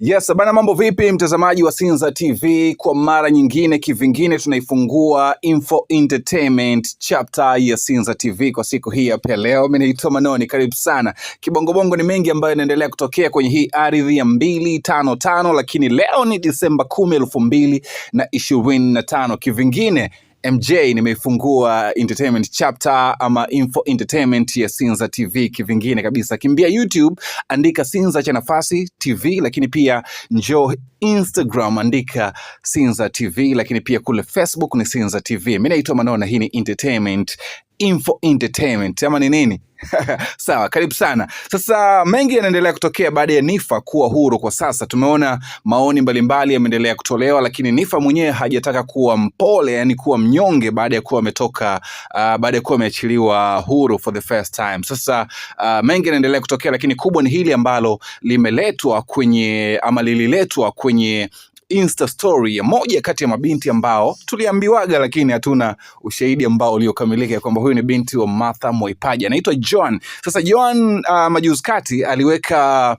Yes, bana, mambo vipi mtazamaji wa Sinza TV? Kwa mara nyingine kivingine tunaifungua Info Entertainment chapter ya Sinza TV kwa siku hii hapa leo. Mimi naitwa Manoni, karibu sana. Kibongobongo ni mengi ambayo yanaendelea kutokea kwenye hii ardhi ya 255, lakini leo ni Disemba 10, 2025. Kivingine MJ nimeifungua entertainment chapter ama Info Entertainment ya Sinza TV kivingine kabisa. Kimbia YouTube, andika Sinza cha nafasi TV, lakini pia njoo Instagram, andika Sinza TV, lakini pia kule Facebook ni Sinza TV. Mimi naitwa Manona, hii ni entertainment, Info Entertainment ama ni nini? Sawa, karibu sana. Sasa mengi yanaendelea kutokea baada ya Niffer kuwa huru. Kwa sasa tumeona maoni mbalimbali yameendelea kutolewa, lakini Niffer mwenyewe hajataka kuwa mpole, yani kuwa mnyonge baada ya kuwa ametoka baada ya kuwa ameachiliwa huru for the first time. Sasa mengi yanaendelea kutokea, lakini kubwa ni hili ambalo limeletwa kwenye ama lililetwa kwenye Insta story ya moja kati ya mabinti ambao tuliambiwaga, lakini hatuna ushahidi ambao uliokamilika kwamba huyu ni binti wa Martha Moipaja, anaitwa Joan. Sasa Joan majuzi kati aliweka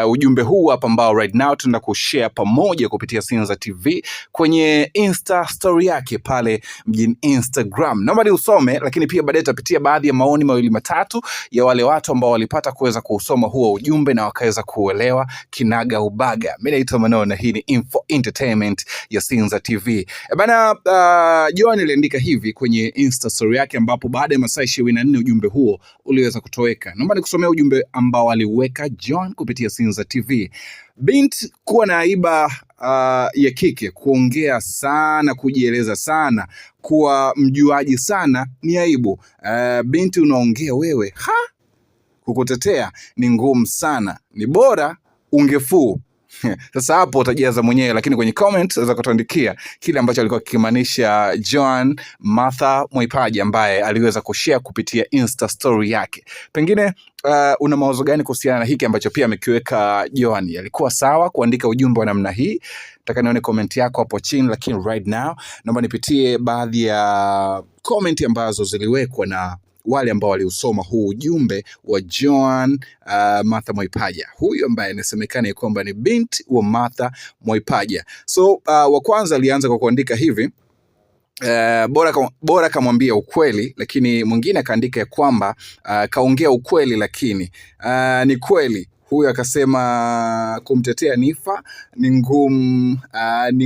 ujumbe huu hapa ambao right now tunaenda kushare pamoja kupitia Sinza TV kwenye Insta story yake pale mjini Instagram. Naomba ni usome, lakini pia baadaye tutapitia baadhi ya maoni mawili matatu ya wale watu ambao walipata kuweza kusoma huo ujumbe na wakaweza kuelewa kinaga ubaga. Mimi naitwa Manona, hii ni Info Entertainment ya Sinza TV. Bana, Joan aliandika hivi kwenye Insta story yake, ambapo baada ya masaa 24 ujumbe huo uliweza kutoweka. Naomba nikusomea ujumbe ambao aliweka Joan kupitia Sinza TV. Bint kuwa na aiba ya kike, kuongea sana, kujieleza sana, kuwa mjuaji sana ni aibu. Binti unaongea wewe, kukutetea ni ngumu sana, ni bora ungefuu. Sasa hapo utajaza mwenyewe, lakini kwenye comment unaweza kutuandikia kile ambacho alikuwa kikimaanisha Joan Martha Moipaja ambaye aliweza kushare kupitia Insta story yake. Pengine una mawazo gani kuhusiana na hiki ambacho pia amekiweka Joan? Alikuwa sawa kuandika ujumbe wa namna hii? Nataka nione comment yako hapo chini, lakini right now naomba nipitie baadhi ya comment ambazo ziliwekwa na wale ambao waliusoma huu ujumbe wa Joan Martha Moipaja, huyu ambaye anasemekana kwamba ni binti wa Martha Moipaja. So wa kwanza alianza kwa kuandika hivi, bora kamwambia ukweli, lakini mwingine akaandika ya kwamba kaongea ukweli, lakini ni kweli. Huyu akasema kumtetea Niffer ni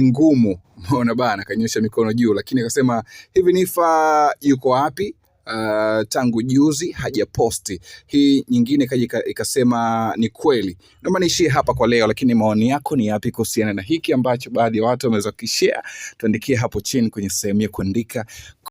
ngumu. Umeona bana, kanyosha mikono juu, lakini akasema hivi, Niffer yuko wapi? Tangu juzi hajaposti. Hii nyingine kaja ikasema ni kweli. Naomba niishie hapa kwa leo, lakini maoni yako ni yapi kuhusiana na hiki ambacho baadhi ya watu wameweza kushare? Tuandikie hapo chini kwenye sehemu ya kuandika